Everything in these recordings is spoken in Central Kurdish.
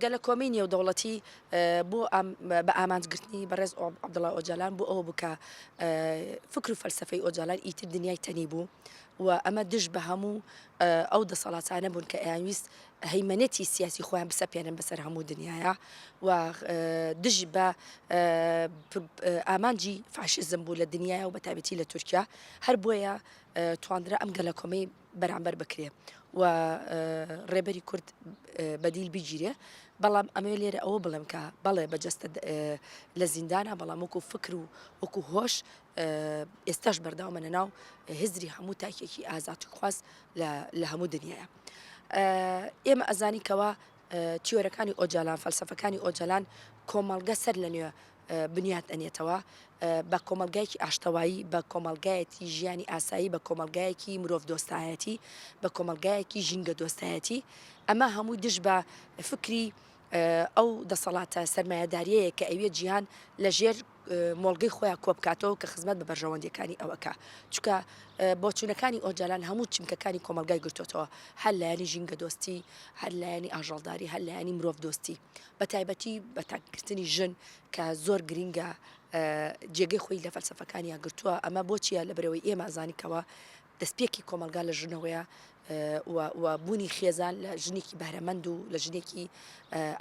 گەلە کۆمینی و دەوڵەتی بۆ بە ئامانجگرتنی بەڕێز عەبدوڵڵا ئۆجالان بۆ ئەوە بکە فکر و فەلسەفەی ئۆجالان ئیتر دنیای تەنی بوو و ئەمە دژ بە هەموو ئەو دەسەڵاتانە بوون کە ئەیانویست هەیمەنێتی سیاسی خۆیان بسەپێنن بەسەر هەموو دنیاە و دژ بە ئامانجی فاشیزم بوو لە دنیاە و بەتابەتی لە تورکیا هەر بۆیە توانرا ئەم گەلە کۆمەی بەرامبەر بکرێ و ڕێبەری کورد بەدیل بیگیرێ بەڵام ئەمێ لێرە ئەوە بڵێم کە بەڵێ بەجەستە لە زیندانە بەڵام وەکو فکر و وەکو هۆش ئێستاش بەرداومەنە ناو هزری هەموو تاکێکی ئازاد و خواست لە هەموو دنیاە ئێمە ئەزانیکەوە تیۆرەکانی ئۆجالان فەلسەفەکانی ئۆجالان کۆمەڵگە سەر لە نوێ بنیات ئەنێتەوە بە کۆمەلگایەکی ئاشتەوایی بە کۆمەلگایەتی ژیانی ئاسایی بە کۆمەلگایەکی مرۆڤ دۆستایەتی بە کۆمەلگایەکی ژینگە دۆستایەتی ئەمە هەمووی دژ بە فکری ئەو دەسەڵاتە سەرمایهداریەیە کە ئەوێ جیهان لە ژێر مۆڵگەی خۆیان کۆبکاتەوە کە خزمەت بە بەرژەوەندەکانی ئەوەکە چکە بۆچوونەکانی ئۆجالان هەموو چیمکەکانی کۆمەلگای گرتوتەوە هەر لایەنی ژینگە دۆستی هەر لایەنی ئاژەڵداری هەر لایەنی مرۆڤ دۆستی بە تایبەتی بە تاکردنی ژن کە زۆر گرینگە جێگەی خۆی لە فەلسەفەکانیان گرتووە ئەمە بۆچیە لە بەرەوەی ئێمە ئازانیکەوە دەستپێکی کۆمەلگا لە ژنەوەیە و بوونی خێزان لە ژنێکی بەرەمەند و لە ژنێکی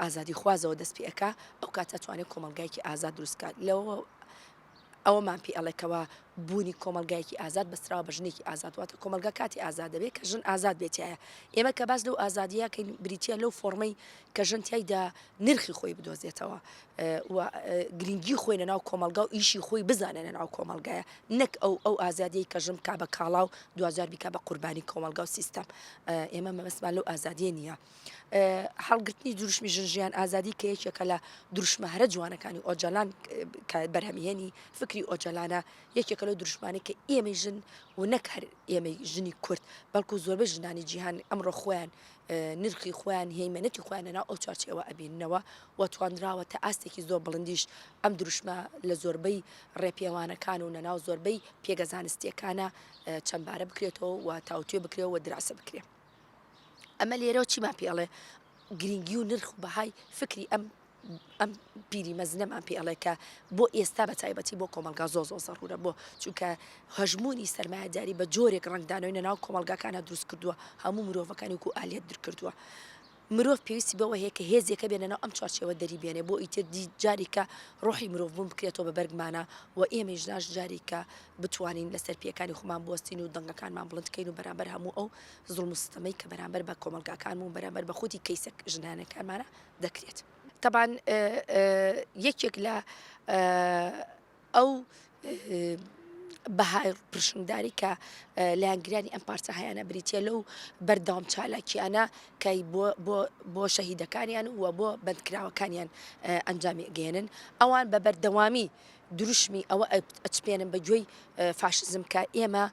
ئازادی خوازەوە دەست پێەکە ئەو کاتە توانێت کۆمەلگایکی ئازاد دروستکات لەوە ئەوەمان پێ ئەڵێکەوە بوونی کۆمەلگایکی ئازاد بەستراوە بە ژنێکی ئازادواتە کۆمەلگا کاتی ئازاد دەبێت کە ژن ئازاد بێتایە ئێمە کە باس لەو ئازادیەکەین بریتە لەو فۆرمەی کە ژن تایدا نرخی خۆی بدۆزێتەوە و گرنگی خۆی لەناو کۆمەلگا و ئیشی خۆی بزانێن لەناو کۆمەلگایە نەک ئەو ئازادیەی کە ژن کا بە کاڵا و دوجار بیکە بە قوربانی کۆمەلگا و سیستەم ئێمە مەبەستمان لەو ئازادیە نییە هەڵگرتنی دروشمی ژنژیان ئازادی کە یەکێکە لە دروشمە هەرە جوانەکانی ئۆجالان بەرهەمیێنی فکری ئۆجلانە یەکێکە لەو دروشمانی کە ئێمەی ژن و نەک هەر ئێمەی ژنی کورد بەڵکو زۆربەی ژنانی جیهان ئەمڕۆ خۆیان نرخی خۆیان هەیمەنەتی خۆیان لەناو ئەو چارچێوە ئەبیننەوە و توانراوە تا ئاستێکی زۆر بڵندیش ئەم دروشمە لە زۆربەی ڕێپێوانەکان و نەناو زۆربەی پێگەزانستیەکانە چەندبارە بکرێتەوە و تاوتێ بکرێت و دراسە بکرێت ئەمە لێرەوە چیمان پێڵێ گرنگی و نرخ و بەهای فکری ئەم پیری مەزنەمان پێڵێ کە بۆ ئێستا بە تایبەتی بۆ کۆمەلگا زۆ زەڕورە بۆ چونکە هەژمونی سەرمایهداری بە جۆرێک ڕنگدانەوەی ناو کۆمەلگاکانە دروست کردووە هەموو مرۆڤەکانی وکو ئالێت درکردووە مرۆڤ پێویستی بەوە هەیە کە هێزێکە بێنەوە ئەم چارچێوە دەری بێنێ بۆ ئیتر جاریکە ڕۆحی مرۆڤ بوون بکرێتەوە بە بەرگمانە و ئێمە ژناش جاریکە بتوانین لەسەر پێەکانی خۆمان بوەستین و دەنگەکانمان بڵندکەین و بەرامبەر هەموو ئەو زوڵم و ستەمەی کە بەرامبەر بە کۆمەلگاکان و بەرامبەر بە خودی کەیسە ژنانەکانمانە دەکرێت طبعا یەکێک لە ئەو بەهای پرشنگداری کە لایەنگرانی ئەم پارچە هەیەە بریتە لەو بەردەوام چالاکیانە کەی بۆ شەهیدەکانیان و بۆ بەندکراوەکانیان ئەنجامی گەێنن ئەوان بە بەردەوامی دروشمی ئەوە ئەچپێنن بە گوێی فاشزم کە ئێمە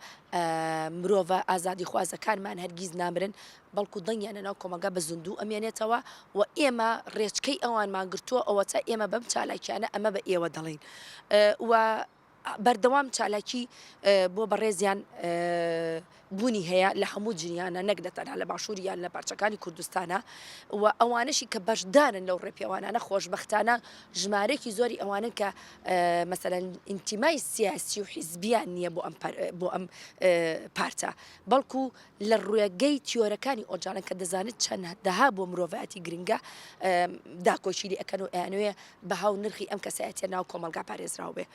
مرۆڤە ئازادی خوازەکانمان هەرگیز نامرن بەڵکو دڵنیانە ناو کۆمەلگا بە زندوو ئەمێنێتەوە و ئێمە ڕێچکەی ئەوانمان گرتووە ئەوە تا ئێمە بەم چالاکیانە ئەمە بە ئێوە دەڵین و بەردەوام چالاکی بۆ بەڕێزیان بوونی هەیە لە هەموو جنیانە نەک دەتەنها لە باشووریان لە پارچەکانی کوردستانە و ئەوانشی کە بەشدارن لەو ڕێپێوانانە خۆشبەختانە ژمارەی زۆری ئەوانن کە مەسەرەن ئینتیمای سیاسی و حیزبیان نییە بۆ ئەم پارتە بەڵکو لە ڕوێگەی تیۆرەکانی ئۆجالان کە دەزانێت چەند دەها بۆ مرۆڤەتی گرنگە داکۆچیلی ئەکەن و ئەیانوێ بەهاو نرخی ئەم کەسایەتە ناو کۆمەلگا پارێزراو بێ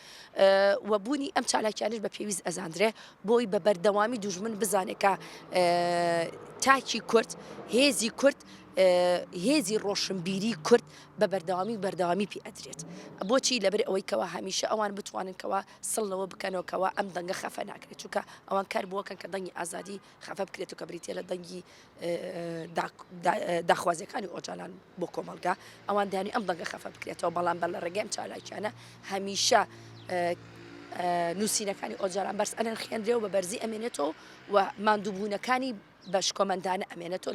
و بوونی ئەم چالاکیانش بە پێویست ئەزاندرێ بۆی بە بەردەوامی دوژمن بزانێت کە تاکی کورد هێزی کورد هێزی ڕۆشنبیری کورد بە بەردەوامی پێ ئەدرێت بۆچی لەبەر ئەوەی کەوا هەمیشە ئەوان بتواننکەوە سڵەوە بکەنەوەکەوە ئەم دەنگە خەفە ناکرێت چونکە ئەوان کار بووەکەن کە دەنگی ئازادی خەفە بکرێت و کە بریتە لە دەنگی داخوازیەکانی ئۆجالان بۆ کۆمەلگا ئەوان دانی ئەم دەنگە خەفە بکرێتەوە بەڵام بە لە ڕێگەم چالاکیانە هەمیشە نووسینەکانی ئۆجالان بەرز ئەنەن خوێندرێ و بە بەرزی ئەمێنێتەوە و ماندووبوونەکانی بەش کۆمەندانە ئەمێنێتەوە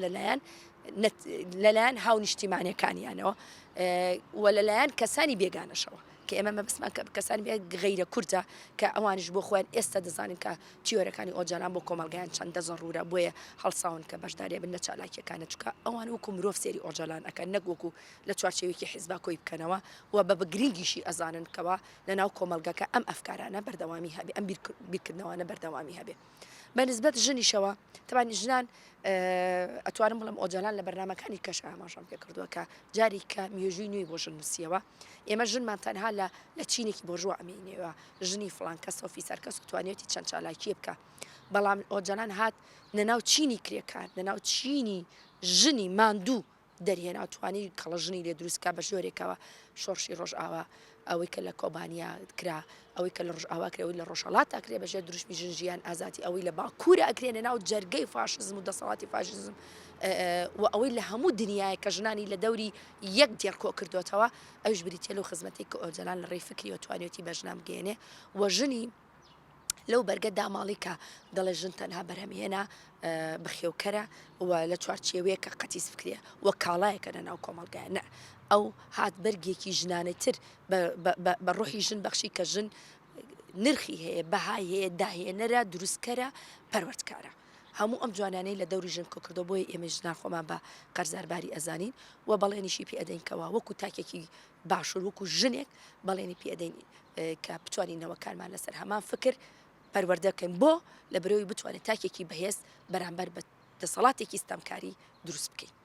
لەلایەن هاو نیشتیمانیەکانیانەوە و لەلایەن کەسانی بێگانەشەوە کە ئێمە مەبەستمان کەسانی غەیرە کورتە کە ئەوانش بۆ خۆیان ئێستا دەزانن کە تیۆرەکانی ئۆجاران بۆ کۆمەلگایان چەندە زەڕورە بۆیە هەڵساون کە بەشدارێ بن لە چالاکیەکانە چکە ئەوان وەکو مرۆڤ سێری ئۆجاران ئەکەن نەک وەکو لە چوارچێوێکی حیزبا کۆی بکەنەوە و بە گرنگیشی ئەزانن کەەوە لەناو کۆمەلگەکە ئەم ئەفکارانە بەردەوامی هەبێ ئەم بیرکردنەوەوانە بەردەوامی هەبێ بەنسبەت ژنیشەوە تەوانی ژنان ئەتوانم بڵم ئۆجالان لە بەرنمەکانی کەش ئاماژەم پێ کردووە کە جاری کە میێژووی نوێی بۆ ژن نووسیەوە ئێمە ژنمان تەنها لە چینێکی بۆژوە ئەمێنێەوە ژنی فڵان کەس ئۆفیسەر کەس توانێتی چەند چالاکیە بکە بەڵام ئۆجالان هات نەناو چینی کرێکار نەناو چینی ژنی ماندوو دەریێ ناتوانانی کەڵە ژنی لێ دروستکە بە ژۆرێکەوە شۆڕشی ڕۆژ ئاوا ئەوەی کە لە کۆبانیا کرا ئەوەی کە لە ڕۆژ ئاواکرێەوەی لە ڕۆژەڵات ئەکرێ بەژێ دروشمی ژنجیان ئازاتی ئەوەی لە باکوورە ئەکرێنە ناو جەرگەی فاشزم و دەسەڵاتی فاشزم و ئەوەی لە هەموو دنیای کە ژنانی لە دەوری یەک دێرکۆ کردوێتەوە ئەوش بریتە لەو خزمەتی کە ئۆجلان لە ڕێی فکری و توانێتی بەژنام بگەێنێ و ژنی لەو بەرگەدا ماڵی کە دەڵێ ژن تەنها بەرهەمێنە بخێوکەرە و لە چوارچێوەیە کە قەتیس فکرێ وە کاڵایەکە لە ناو کۆمەڵگایە ئەو هات بەرگێکی ژنانەتر بە ڕۆحی ژن بەخشی کە ژن نرخی هەیە بەهای هەیە داهێنەرە دروستکەرە پەروەردکارە هەموو ئەم جوانانەی لە دەوری ژن کۆ کردو بۆی ئێمە ژنان خۆمان بە قەرزارباری ئەزانین و بەڵێنیشی پێ ئەدەینکەوە وەکو تاکێکی باشوور وەکو ژنێک بەڵێنی پێ ئەدەین کە بتوانینەوە کارمان لەسەر هەمان فکر پەروەردەکەین بۆ لە بەرەوەی بتوانێت تاکێکی بەهێز بەرامبەر بە دەسەڵاتێکی ستەمکاری دروست بکەین.